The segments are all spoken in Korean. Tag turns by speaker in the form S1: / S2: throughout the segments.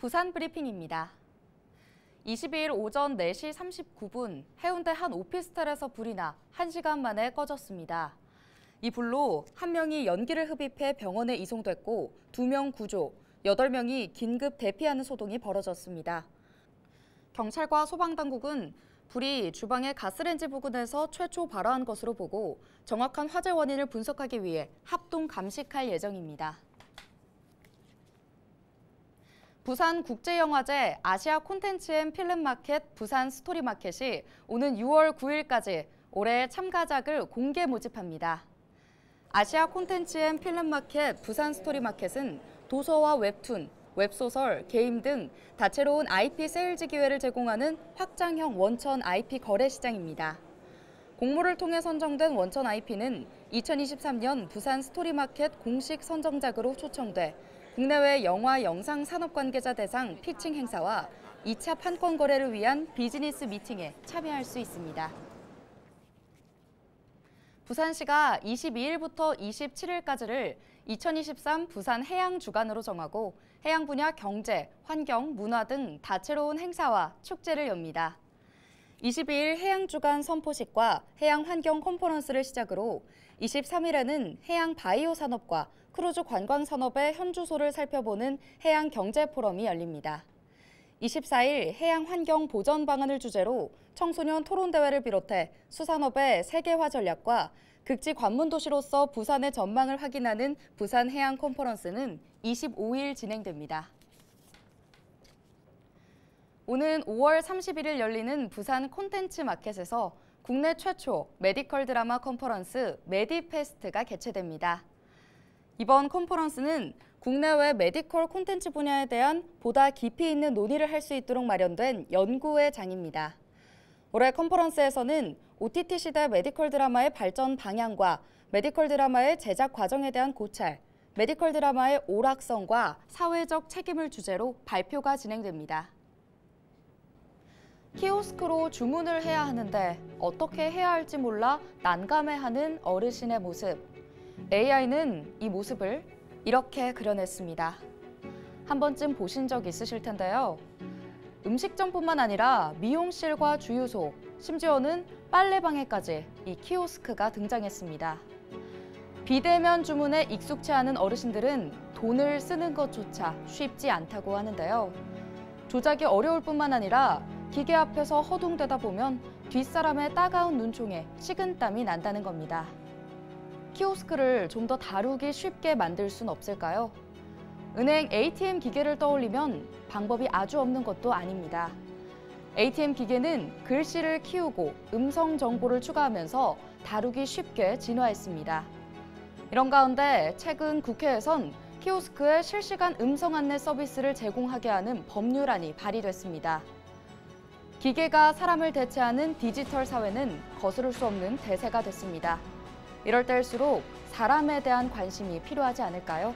S1: 부산 브리핑입니다. 22일 오전 4시 39분 해운대 한 오피스텔에서 불이 나 1시간 만에 꺼졌습니다. 이 불로 1명이 연기를 흡입해 병원에 이송됐고 2명 구조, 8명이 긴급 대피하는 소동이 벌어졌습니다. 경찰과 소방당국은 불이 주방의 가스레인지 부근에서 최초 발화한 것으로 보고 정확한 화재 원인을 분석하기 위해 합동 감식할 예정입니다. 부산국제영화제 아시아 콘텐츠 앤 필름마켓 부산 스토리마켓이 오는 6월 9일까지 올해 참가작을 공개 모집합니다. 아시아 콘텐츠 앤 필름마켓 부산 스토리마켓은 도서와 웹툰, 웹소설, 게임 등 다채로운 IP 세일즈 기회를 제공하는 확장형 원천 IP 거래 시장입니다. 공모를 통해 선정된 원천 IP는 2023년 부산 스토리마켓 공식 선정작으로 초청돼 국내외 영화 영상 산업 관계자 대상 피칭 행사와 2차 판권 거래를 위한 비즈니스 미팅에 참여할 수 있습니다. 부산시가 22일부터 27일까지를 2023 부산 해양 주간으로 정하고 해양 분야 경제, 환경, 문화 등 다채로운 행사와 축제를 엽니다. 22일 해양주간 선포식과 해양환경 컨퍼런스를 시작으로 23일에는 해양 바이오 산업과 크루즈 관광 산업의 현주소를 살펴보는 해양경제 포럼이 열립니다. 24일 해양환경 보전 방안을 주제로 청소년 토론대회를 비롯해 수산업의 세계화 전략과 극지 관문 도시로서 부산의 전망을 확인하는 부산 해양 컨퍼런스는 25일 진행됩니다. 오는 5월 31일 열리는 부산 콘텐츠 마켓에서 국내 최초 메디컬 드라마 컨퍼런스 메디페스트가 개최됩니다. 이번 컨퍼런스는 국내외 메디컬 콘텐츠 분야에 대한 보다 깊이 있는 논의를 할 수 있도록 마련된 연구의 장입니다. 올해 컨퍼런스에서는 OTT 시대 메디컬 드라마의 발전 방향과 메디컬 드라마의 제작 과정에 대한 고찰, 메디컬 드라마의 오락성과 사회적 책임을 주제로 발표가 진행됩니다. 키오스크로 주문을 해야 하는데 어떻게 해야 할지 몰라 난감해하는 어르신의 모습. AI는 이 모습을 이렇게 그려냈습니다. 한 번쯤 보신 적 있으실 텐데요. 음식점뿐만 아니라 미용실과 주유소, 심지어는 빨래방에까지 이 키오스크가 등장했습니다. 비대면 주문에 익숙치 않은 어르신들은 돈을 쓰는 것조차 쉽지 않다고 하는데요. 조작이 어려울 뿐만 아니라 기계 앞에서 허둥대다 보면 뒷사람의 따가운 눈총에 식은땀이 난다는 겁니다. 키오스크를 좀 더 다루기 쉽게 만들 순 없을까요? 은행 ATM 기계를 떠올리면 방법이 아주 없는 것도 아닙니다. ATM 기계는 글씨를 키우고 음성 정보를 추가하면서 다루기 쉽게 진화했습니다. 이런 가운데 최근 국회에선 키오스크의 실시간 음성 안내 서비스를 제공하게 하는 법률안이 발의됐습니다. 기계가 사람을 대체하는 디지털 사회는 거스를 수 없는 대세가 됐습니다. 이럴 때일수록 사람에 대한 관심이 필요하지 않을까요?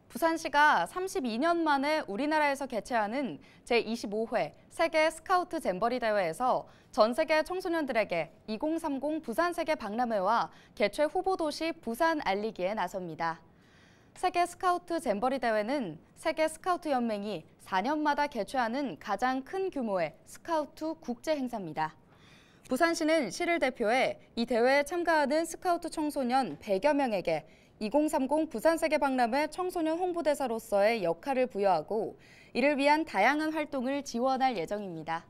S1: 부산시가 32년 만에 우리나라에서 개최하는 제25회 세계 스카우트 잼버리 대회에서 전 세계 청소년들에게 2030 부산 세계 박람회와 개최 후보 도시 부산 알리기에 나섭니다. 세계 스카우트 잼버리 대회는 세계 스카우트 연맹이 4년마다 개최하는 가장 큰 규모의 스카우트 국제 행사입니다. 부산시는 시를 대표해 이 대회에 참가하는 스카우트 청소년 100여 명에게 2030 부산 세계 박람회 청소년 홍보대사로서의 역할을 부여하고 이를 위한 다양한 활동을 지원할 예정입니다.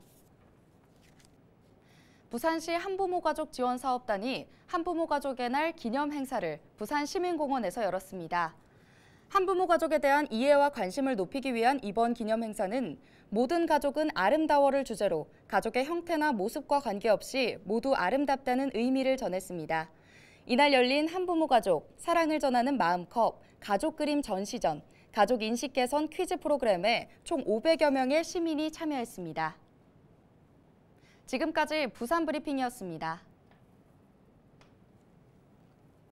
S1: 부산시 한부모 가족 지원 사업단이 한부모 가족의 날 기념 행사를 부산 시민공원에서 열었습니다. 한부모 가족에 대한 이해와 관심을 높이기 위한 이번 기념 행사는 모든 가족은 아름다워를 주제로 가족의 형태나 모습과 관계없이 모두 아름답다는 의미를 전했습니다. 이날 열린 한부모 가족, 사랑을 전하는 마음컵, 가족 그림 전시전, 가족 인식 개선 퀴즈 프로그램에 총 500여 명의 시민이 참여했습니다. 지금까지 부산 브리핑이었습니다.